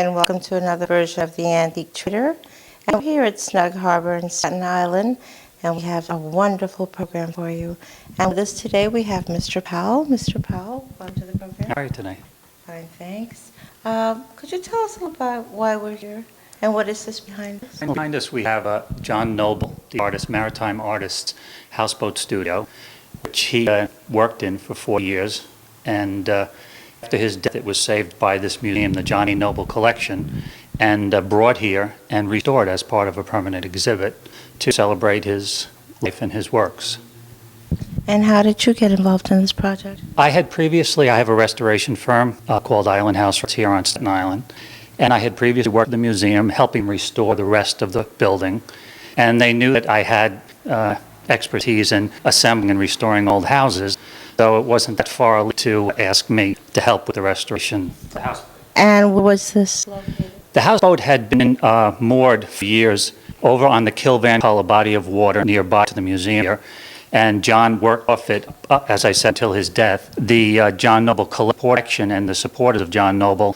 and welcome to another version of the Antique Trader. And we're here at Snug Harbor in Staten Island, and we have a wonderful program for you. And with us today we have Mr. Powell. Mr. Powell, welcome to the program. How are you today? Fine, thanks. Could you tell us a little about why we're here, and what is this behind us? Behind us we have John Noble, the artist, maritime artist, houseboat studio, which he worked in for 4 years. And after his death, it was saved by this museum, the Johnny Noble Collection, and brought here and restored as part of a permanent exhibit to celebrate his life and his works. And how did you get involved in this project? I have a restoration firm called Island House here on Staten Island, and I had previously worked at the museum helping restore the rest of the building, and they knew that I had expertise in assembling and restoring old houses, so it wasn't that far to ask me to help with the restoration of the house. And where was this located? The houseboat had been moored for years over on the Kilvan body of water nearby to the museum here, and John worked off it, as I said, until his death. The John Noble Collection and the supporters of John Noble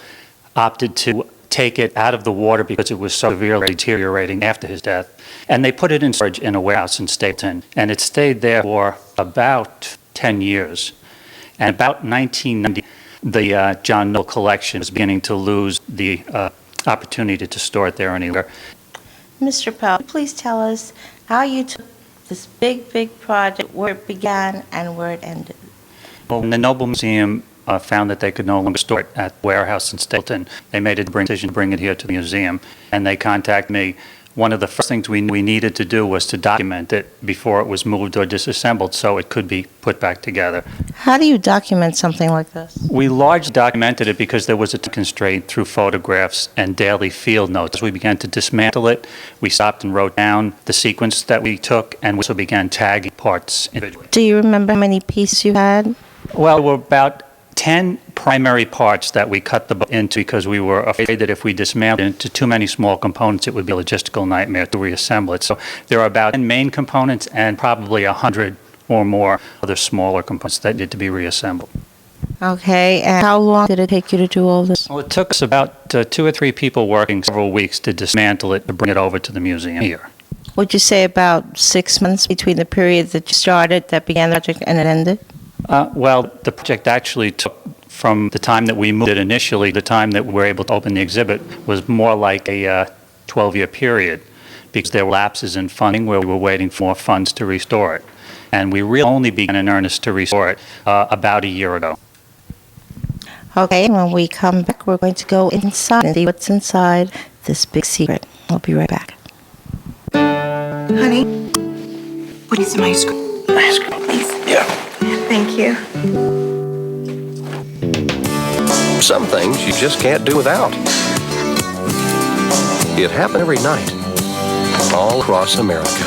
opted to take it out of the water because it was so severely deteriorating after his death, and they put it in storage in a warehouse in Stapleton, and it stayed there for about 10 years. And about 1990, the John Noble Collection was beginning to lose the opportunity to store it there any longer. Mr. Powell, please tell us how you took this big project, where it began and where it ended. Well, when the Noble Museum found that they could no longer store it at the warehouse in Stapleton, they made a decision to bring it here to the museum, and they contacted me. One of the first things we needed to do was to document it before it was moved or disassembled so it could be put back together. How do you document something like this? We largely documented it because there was a time constraint through photographs and daily field notes. As we began to dismantle it, we stopped and wrote down the sequence that we took, and we also began tagging parts individually. Do you remember how many pieces you had? Well, there were about 10 primary parts that we cut the boat into because we were afraid that if we dismantled it into too many small components, it would be a logistical nightmare to reassemble it. So there are about 10 main components and probably 100 or more other smaller components that need to be reassembled. Okay, and how long did it take you to do all this? Well, it took us about 2 or 3 people working several weeks to dismantle it, to bring it over to the museum here. Would you say about 6 months between the period that you started, that began the project, and it ended? Well, the project actually took, from the time that we moved it initially, the time that we were able to open the exhibit, was more like a 12-year period, because there were lapses in funding where we were waiting for more funds to restore it. And we really only began in earnest to restore it about a year ago. Okay, and when we come back, we're going to go inside and see what's inside this big secret. I'll be right back. Honey, what is some ice cream? Ice cream, please. Yeah. Thank you. Some things you just can't do without. It happened every night, all across America.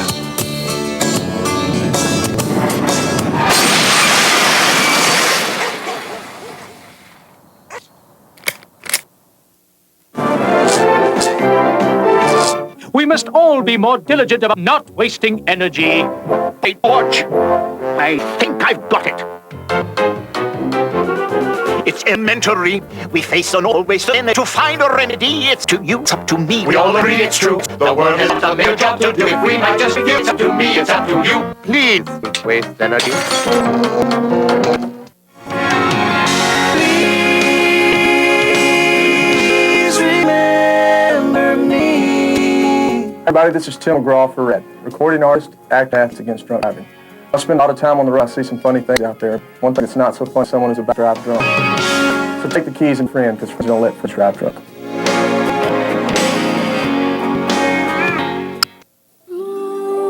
We must all be more diligent about not wasting energy. Hey, George, I think I've got it. It's elementary. We face an always energy. To find a remedy, it's to you, it's up to me. We all agree it's true. The world has a bigger job to do. If we might just review, it's up to me, it's up to you. Please, waste energy. Everybody, this is Tim McGraw for Red, recording artist, activist against drunk driving. I spend a lot of time on the road. I see some funny things out there. One thing that's not so funny, someone who's about to drive drunk. So take the keys and friend, because friends don't let friends drive drunk.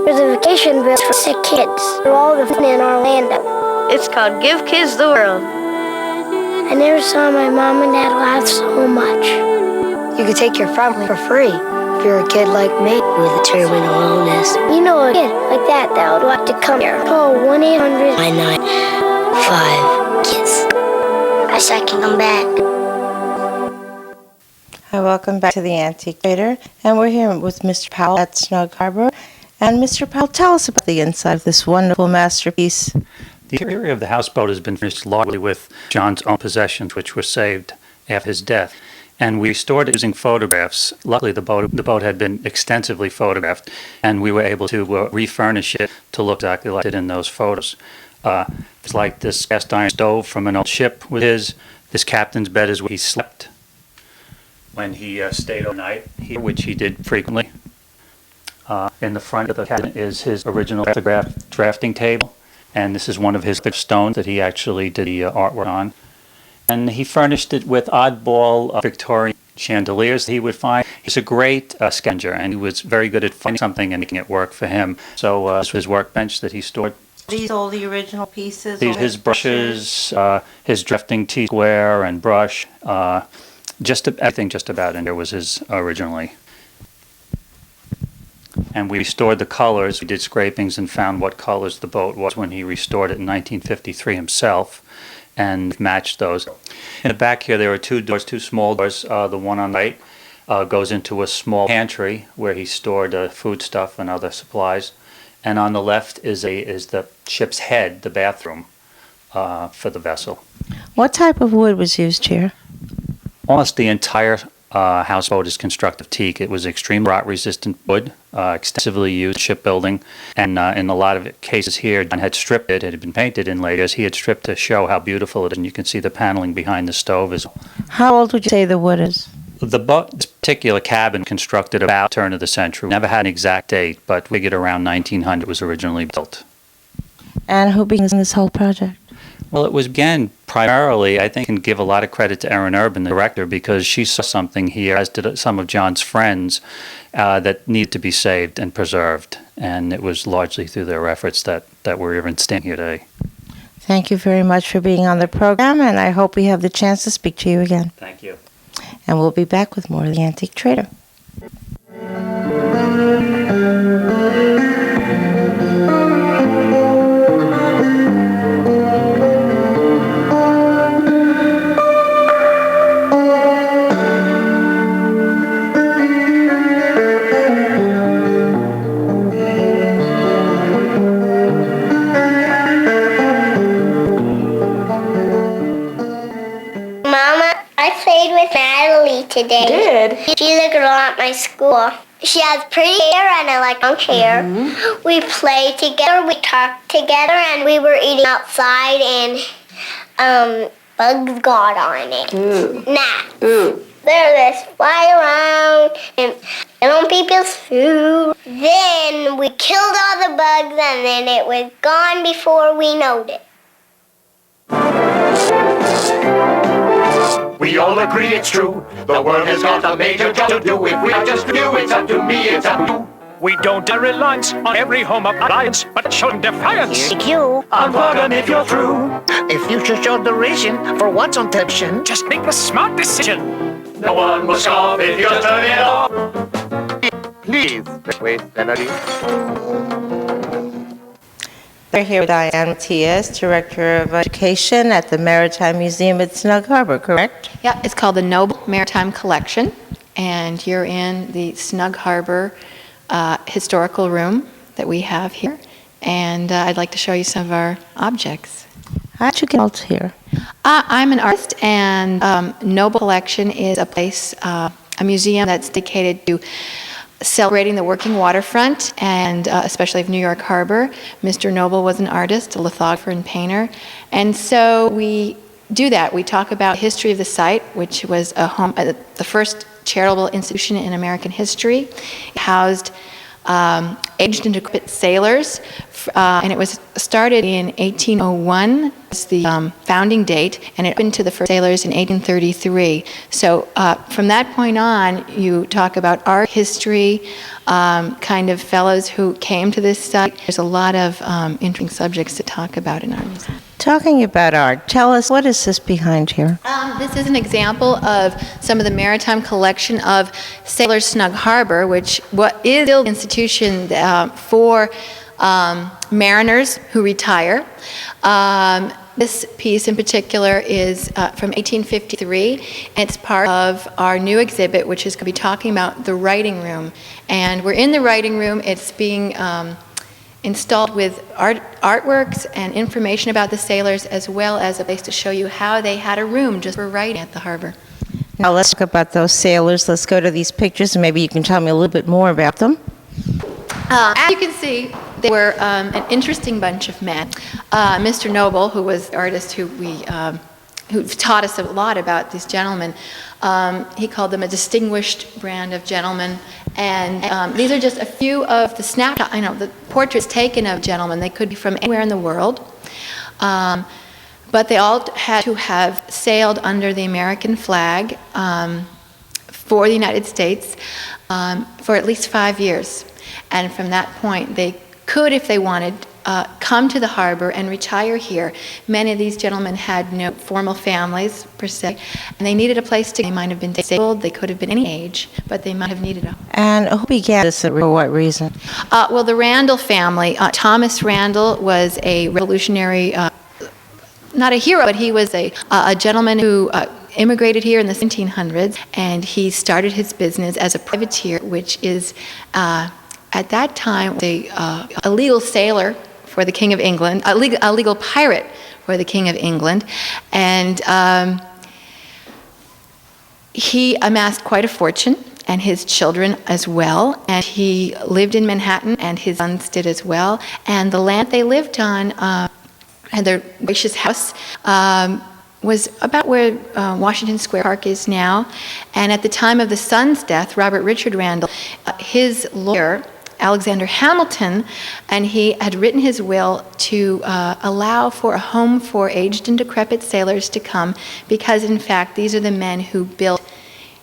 There's a vacation village for sick kids. They're all the fun in Orlando. It's called Give Kids the World. I never saw my mom and dad laugh so much. You could take your family for free. If you're a kid like me with a terminal illness. You know a kid like that would like to come here. Call 1-800-995-KIDS. I said I can come back. Hi, welcome back to the Antique Trader, and we're here with Mr. Powell at Snug Harbor. And Mr. Powell, tell us about the inside of this wonderful masterpiece. The interior of the houseboat has been finished largely with John's own possessions, which were saved after his death. and we restored it using photographs. Luckily, the boat had been extensively photographed, and we were able to refurnish it to look exactly like it in those photos. It's like this cast iron stove from an old ship with this captain's bed is where he slept when he stayed overnight here, which he did frequently. In the front of the cabin is his original drafting table, and this is one of his stones that he actually did the artwork on. And he furnished it with oddball Victorian chandeliers that he would find. He's a great scavenger, and he was very good at finding something and making it work for him. So this was his workbench that he stored. These all the original pieces? His brushes, his drafting T-square and brush, everything just about in there was his originally. And we restored the colors. We did scrapings and found what colors the boat was when he restored it in 1953 himself, and matched those. In the back here, there are two doors, two small doors. The one on the right goes into a small pantry where he stored food stuff and other supplies. And on the left is the ship's head, the bathroom for the vessel. What type of wood was used here? Almost the entire houseboat is constructed of teak. It was extremely rot-resistant wood, extensively used in shipbuilding, and in a lot of cases here, John had stripped it. It had been painted in later. He had stripped to show how beautiful it is, and you can see the paneling behind the stove. How old would you say the wood is? This particular cabin constructed about the turn of the century. We never had an exact date, but we get around 1900 it was originally built. And who began this whole project? Well, it was began primarily, I think, and give a lot of credit to Erin Urban, the director, because she saw something here, as did some of John's friends, that needed to be saved and preserved. And it was largely through their efforts that we're even standing here today. Thank you very much for being on the program, and I hope we have the chance to speak to you again. Thank you. And we'll be back with more of the Antique Trader. Today. Did? She's a girl at my school. She has pretty hair and I like long hair. Mm-hmm. We played together, we talked together, and we were eating outside and bugs got on it. Gnats. Ooh. They're just fly around and on people's food. Then we killed all the bugs and then it was gone before we knowed it. We all agree it's true. The world has got a major job to do. If we are just you, it's up to me, it's up to you. We don't reliance on every home appliance, but show defiance. Thank you. Unplug them if you're through. If you should show the reason for what's on television, Just make a smart decision. No one will scoff if you just turn it off. please waste energy. We're here with Diane Matias, Director of Education at the Maritime Museum at Snug Harbor, correct? Yeah, it's called the Noble Maritime Collection, and you're in the Snug Harbor historical room that we have here, and I'd like to show you some of our objects. How did you get out here? I'm an artist, and Noble Collection is a place, a museum that's dedicated to celebrating the working waterfront, and especially of New York Harbor. Mr. Noble was an artist, a lithographer and painter, and so we do that. We talk about the history of the site, which was a home, the first charitable institution in American history. It housed aged and decrepit sailors, and it was started in 1801. It's the founding date, and it opened to the first sailors in 1833. So from that point on, you talk about art history, kind of fellows who came to this site. There's a lot of interesting subjects to talk about in our museum. Talking about art, tell us, what is this behind here? This is an example of some of the maritime collection of Sailors Snug Harbor, which is still an institution for mariners who retire. This piece in particular is from 1853, and it's part of our new exhibit, which is going to be talking about the writing room. And we're in the writing room. It's being installed with artworks and information about the sailors, as well as a place to show you how they had a room just for writing at the harbor. Now let's talk about those sailors. Let's go to these pictures and maybe you can tell me a little bit more about them. As you can see, they were an interesting bunch of men. Mr. Noble, who was the artist who taught us a lot about these gentlemen, he called them a distinguished brand of gentlemen. And these are just a few of the snapshots, the portraits taken of gentlemen. They could be from anywhere in the world. But they all had to have sailed under the American flag for the United States for at least 5 years. And from that point, they could, if they wanted, come to the harbor and retire here. Many of these gentlemen had no formal families, per se, and they needed a place to go. They might have been disabled, they could have been any age, but they might have needed a... And who began this and for what reason? Well, the Randall family. Thomas Randall was a revolutionary, not a hero, but he was a gentleman who immigrated here in the 1700s, and he started his business as a privateer, which is... at that time, a legal sailor for the King of England, a legal pirate for the King of England, and he amassed quite a fortune, and his children as well, and he lived in Manhattan, and his sons did as well, and the land they lived on, and their gracious house, was about where Washington Square Park is now, and at the time of the son's death, Robert Richard Randall, his lawyer, Alexander Hamilton, and he had written his will to allow for a home for aged and decrepit sailors to come, because in fact these are the men who built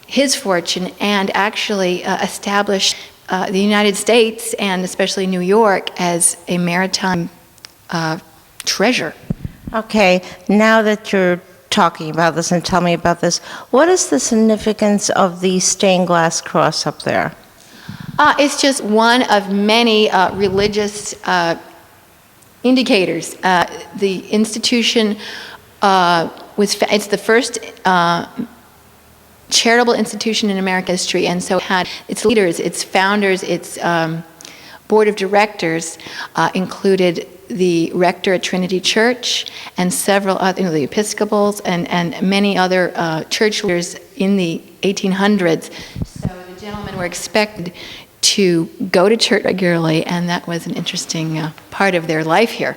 his fortune and actually established the United States and especially New York as a maritime treasure. Okay, now that you're talking about this and tell me about this, what is the significance of the stained glass cross up there? It's just one of many religious indicators. The institution it's the first charitable institution in American history, and so it had its leaders, its founders, its board of directors included the rector at Trinity Church and several other, the Episcopals and many other church leaders in the 1800s. So the gentlemen were expected to go to church regularly, and that was an interesting part of their life here.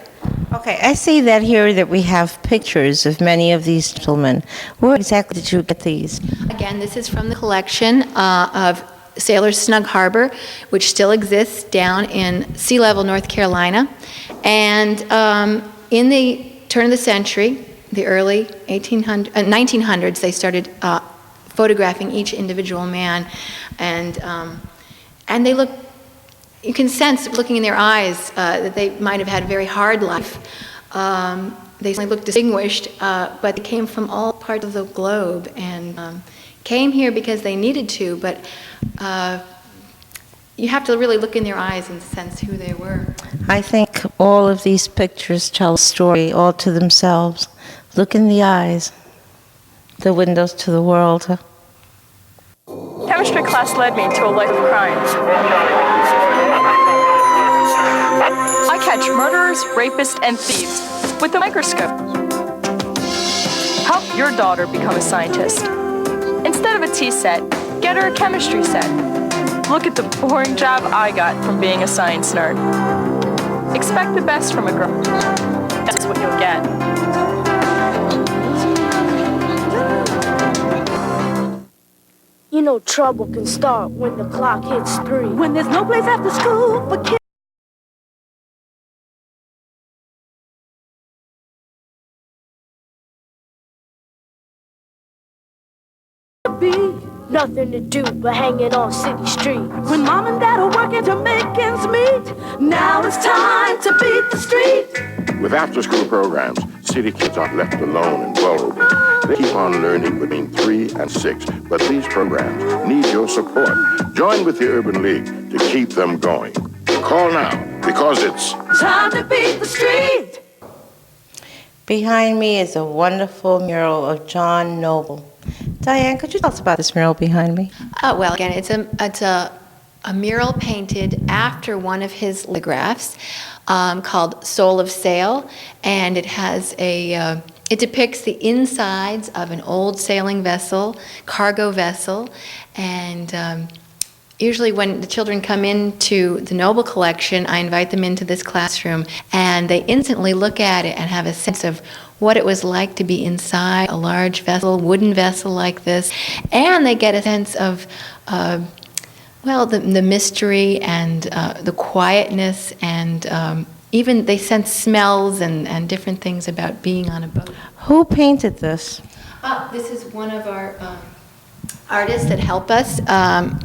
Okay, I see that here that we have pictures of many of these gentlemen. Where exactly did you get these? Again, this is from the collection of Sailor's Snug Harbor, which still exists down in Sea Level, North Carolina. And in the turn of the century, the early 1900s, they started photographing each individual man, and they look, you can sense looking in their eyes that they might have had a very hard life. They certainly look distinguished, but they came from all parts of the globe and came here because they needed to, but you have to really look in their eyes and sense who they were. I think all of these pictures tell a story all to themselves. Look in the eyes, the windows to the world. Chemistry class led me to a life of crime. I catch murderers, rapists, and thieves with a microscope. Help your daughter become a scientist. Instead of a tea set, get her a chemistry set. Look at the boring job I got from being a science nerd. Expect the best from a girl. That's what you'll get. You know trouble can start when the clock hits 3. When there's no place after school for kids. Nothing to do but hanging on city streets. When mom and dad are working to make ends meet, now it's time to beat the street. With after-school programs, city kids aren't left alone and vulnerable. They keep on learning between 3 and 6, but these programs need your support. Join with the Urban League to keep them going. Call now, because it's time to beat the street. Behind me is a wonderful mural of John Noble. Diane, could you tell us about this mural behind me? Well, again, it's a mural painted after one of his lithographs. called Soul of Sail, and it has it depicts the insides of an old sailing vessel, cargo vessel, and usually when the children come into the Noble collection, I invite them into this classroom, and they instantly look at it and have a sense of what it was like to be inside a large vessel, wooden vessel like this, and they get a sense of the mystery and the quietness, and even they sense smells and different things about being on a boat. Who painted this? This is one of our artists that help us,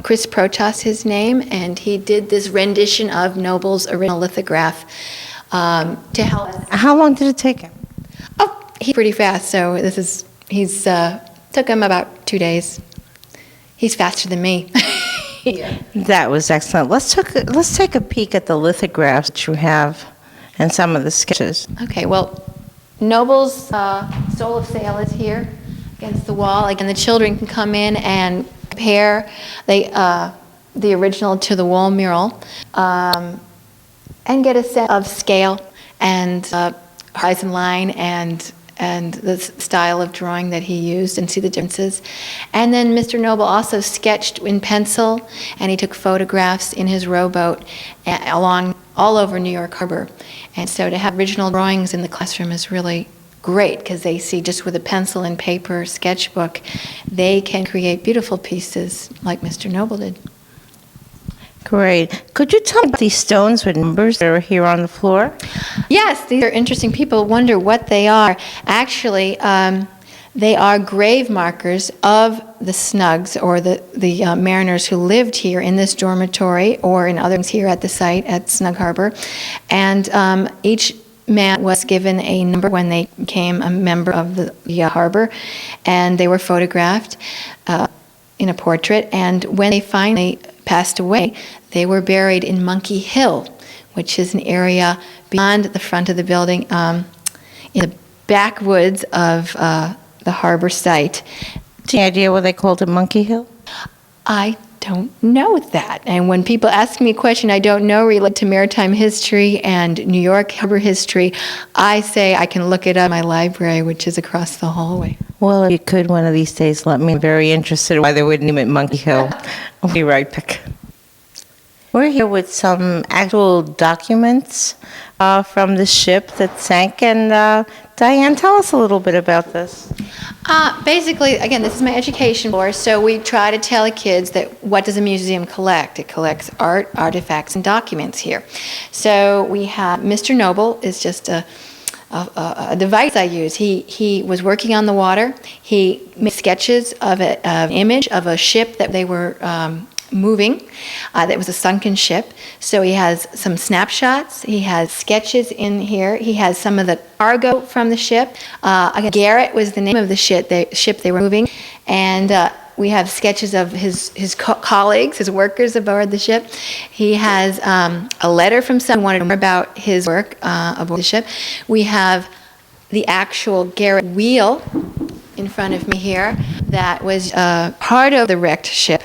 Chris Protas, his name, and he did this rendition of Noble's original lithograph to help us. How long did it take him? Oh, he's pretty fast, so he's took him about 2 days. He's faster than me. Yeah. That was excellent. Let's take a peek at the lithographs that you have and some of the sketches. Okay, well, Noble's Soul of Sail is here against the wall. Again, the children can come in and compare the original to the wall mural and get a sense of scale and horizon line and the style of drawing that he used and see the differences. And then Mr. Noble also sketched in pencil, and he took photographs in his rowboat all over New York Harbor. And so to have original drawings in the classroom is really great, because they see just with a pencil and paper sketchbook, they can create beautiful pieces like Mr. Noble did. Great. Could you tell me about these stones with numbers that are here on the floor? Yes, these are interesting. People wonder what they are. Actually, they are grave markers of the Snugs, or the mariners who lived here in this dormitory or in others here at the site at Snug Harbor. And each man was given a number when they became a member of the harbor, and they were photographed in a portrait. And when they finally passed away, they were buried in Monkey Hill, which is an area beyond the front of the building, in the backwoods of the harbor site. Do you have any idea why they called it Monkey Hill? I don't know that. And when people ask me a question I don't know related to maritime history and New York harbor history, I say I can look it up in my library, which is across the hallway. Well, if you could one of these days, let me. I'm very interested in why they would name it Monkey Hill. I'll be right back. We're here with some actual documents from the ship that sank. And Diane, tell us a little bit about this. Basically, again, this is my education course, so we try to tell the kids that what does a museum collect? It collects art, artifacts, and documents here. So we have Mr. Noble is just a device I use. He was working on the water. He made sketches of an image of a ship that they were moving. That was a sunken ship. So he has some snapshots. He has sketches in here. He has some of the cargo from the ship. Garrett was the name of the ship they were moving. And we have sketches of his colleagues, his workers aboard the ship. He has a letter from someone who wanted to know more about his work aboard the ship. We have the actual Garrett wheel in front of me here that was part of the wrecked ship.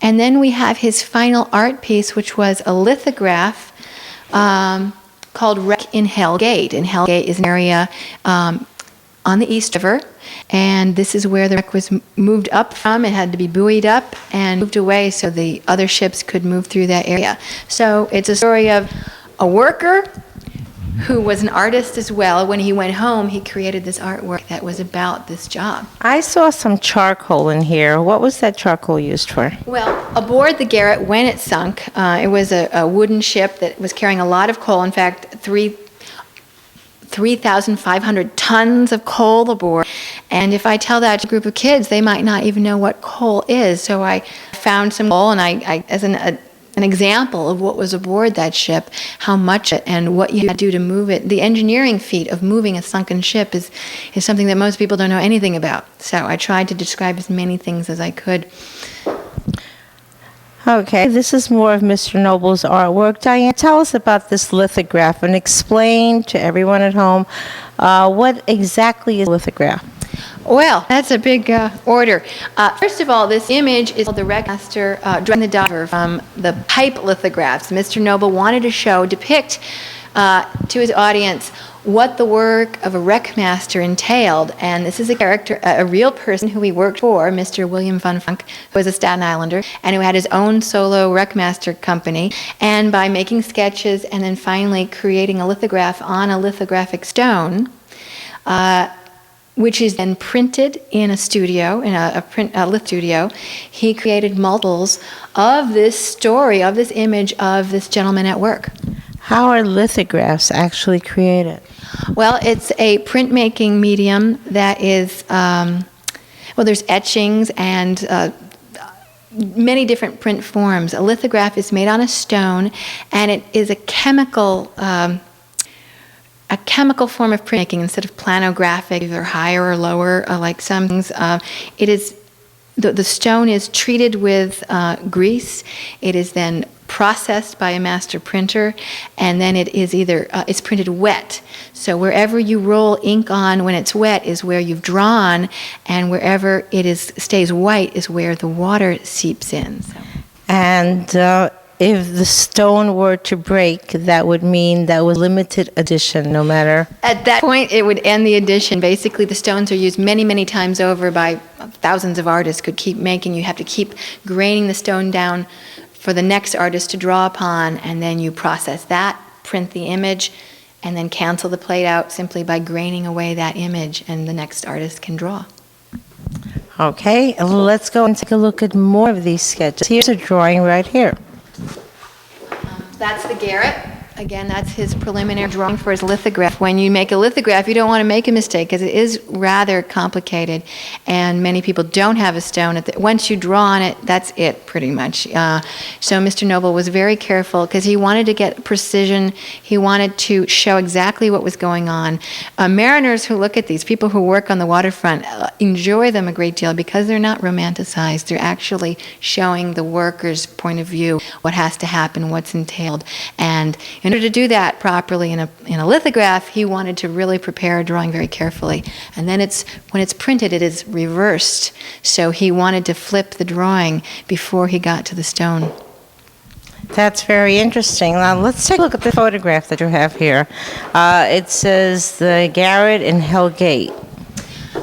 And then we have his final art piece, which was a lithograph called Wreck in Hell Gate. And Hell Gate is an area on the East River, and this is where the wreck was moved up from. It had to be buoyed up and moved away so the other ships could move through that area. So it's a story of a worker who was an artist as well. When he went home, he created this artwork that was about this job. I saw some charcoal in here. What was that charcoal used for? Well, aboard the Garrett, when it sunk, it was a wooden ship that was carrying a lot of coal. In fact, 3,500 tons of coal aboard. And if I tell that to a group of kids, they might not even know what coal is. So I found some coal, and I as an example of what was aboard that ship, how much it and what you had to do to move it. The engineering feat of moving a sunken ship is something that most people don't know anything about. So I tried to describe as many things as I could. Okay, this is more of Mr. Noble's artwork. Diane, tell us about this lithograph and explain to everyone at home what exactly is a lithograph. Well, that's a big order. First of all, this image is called the Wreckmaster Drawing the Diver from the pipe lithographs. Mr. Noble wanted to depict to his audience what the work of a wreckmaster entailed. And this is a character, a real person who he worked for, Mr. William Van Funk, who was a Staten Islander, and who had his own solo wreckmaster company. And by making sketches and then finally creating a lithograph on a lithographic stone, which is then printed in a studio, in a lith studio, he created multiples of this story, of this image of this gentleman at work. How are lithographs actually created? Well, it's a printmaking medium that is, there's etchings and many different print forms. A lithograph is made on a stone, and it is a chemical form of printmaking instead of planographic, either higher or lower, like some things. It is the stone is treated with grease. It is then processed by a master printer, and then it is either it's printed wet. So wherever you roll ink on when it's wet is where you've drawn, and wherever it stays white is where the water seeps in. So. And if the stone were to break, that would mean that was limited edition, no matter. At that point, it would end the edition. Basically, the stones are used many, many times over by thousands of artists could keep making. You have to keep graining the stone down for the next artist to draw upon, and then you process that, print the image, and then cancel the plate out simply by graining away that image, and the next artist can draw. Okay, let's go and take a look at more of these sketches. Here's a drawing right here. That's the Garrett. Again, that's his preliminary drawing for his lithograph. When you make a lithograph, you don't want to make a mistake because it is rather complicated, and many people don't have a stone. Once you draw on it, that's it pretty much. So Mr. Noble was very careful because he wanted to get precision. He wanted to show exactly what was going on. Mariners who look at these, people who work on the waterfront, enjoy them a great deal because they're not romanticized. They're actually showing the worker's point of view, what has to happen, what's entailed. And in order to do that properly in a lithograph, he wanted to really prepare a drawing very carefully. And then when it's printed, it is reversed. So he wanted to flip the drawing before he got to the stone. That's very interesting. Now let's take a look at the photograph that you have here. It says the Garrett in Hellgate.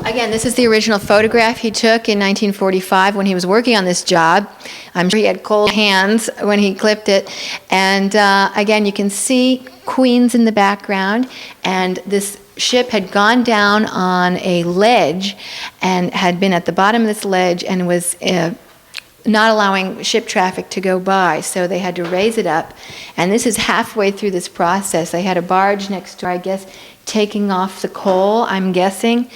Again, this is the original photograph he took in 1945 when he was working on this job. I'm sure he had cold hands when he clipped it. And again, you can see Queens in the background. And this ship had gone down on a ledge and had been at the bottom of this ledge and was not allowing ship traffic to go by. So they had to raise it up. And this is halfway through this process. They had a barge next door, I guess, taking off the coal, I'm guessing.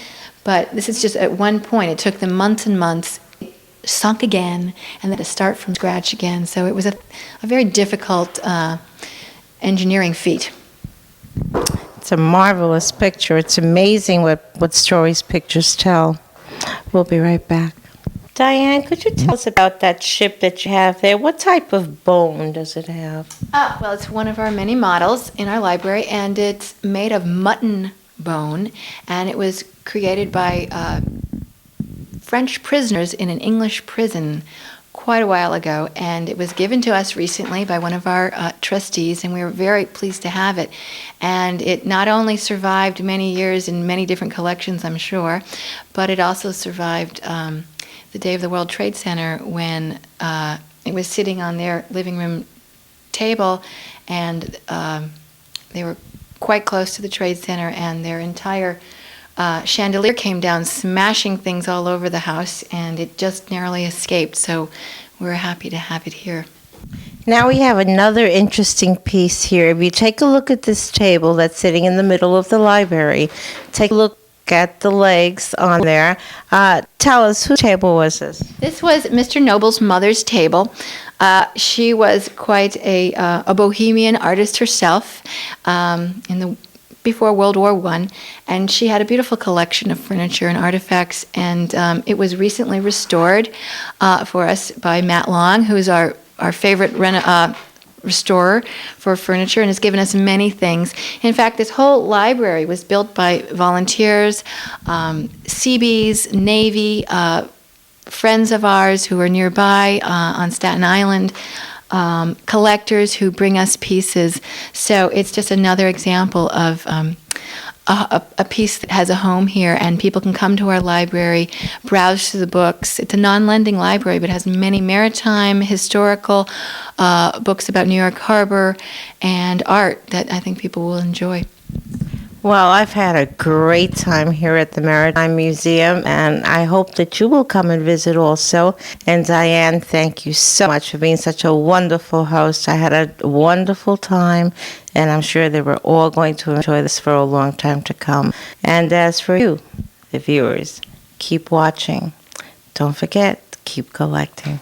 But this is just at one point. It took them months and months. It sunk again, and then to start from scratch again. So it was a very difficult engineering feat. It's a marvelous picture. It's amazing what stories pictures tell. We'll be right back. Diane, could you tell us about that ship that you have there? What type of bone does it have? Well, it's one of our many models in our library, and it's made of mutton bone, and it was created by French prisoners in an English prison quite a while ago, and it was given to us recently by one of our trustees, and we were very pleased to have it. And it not only survived many years in many different collections, I'm sure, but it also survived the day of the World Trade Center when it was sitting on their living room table, and they were quite close to the Trade Center, and their entire chandelier came down, smashing things all over the house, and it just narrowly escaped. So we're happy to have it here. Now we have another interesting piece here. If you take a look at this table that's sitting in the middle of the library, take a look at the legs on there. Tell us, whose table was this? This was Mr. Noble's mother's table. She was quite a bohemian artist herself before World War I, and she had a beautiful collection of furniture and artifacts, and it was recently restored for us by Matt Long, who's our favorite restorer for furniture and has given us many things. In fact, this whole library was built by volunteers, Seabees, Navy, friends of ours who are nearby on Staten Island. collectors who bring us pieces. So it's just another example of a piece that has a home here, and people can come to our library, browse through the books. It's a non-lending library, but it has many maritime, historical books about New York Harbor and art that I think people will enjoy. Well, I've had a great time here at the Maritime Museum, and I hope that you will come and visit also. And Diane, thank you so much for being such a wonderful host. I had a wonderful time, and I'm sure that we're all going to enjoy this for a long time to come. And as for you, the viewers, keep watching. Don't forget, keep collecting.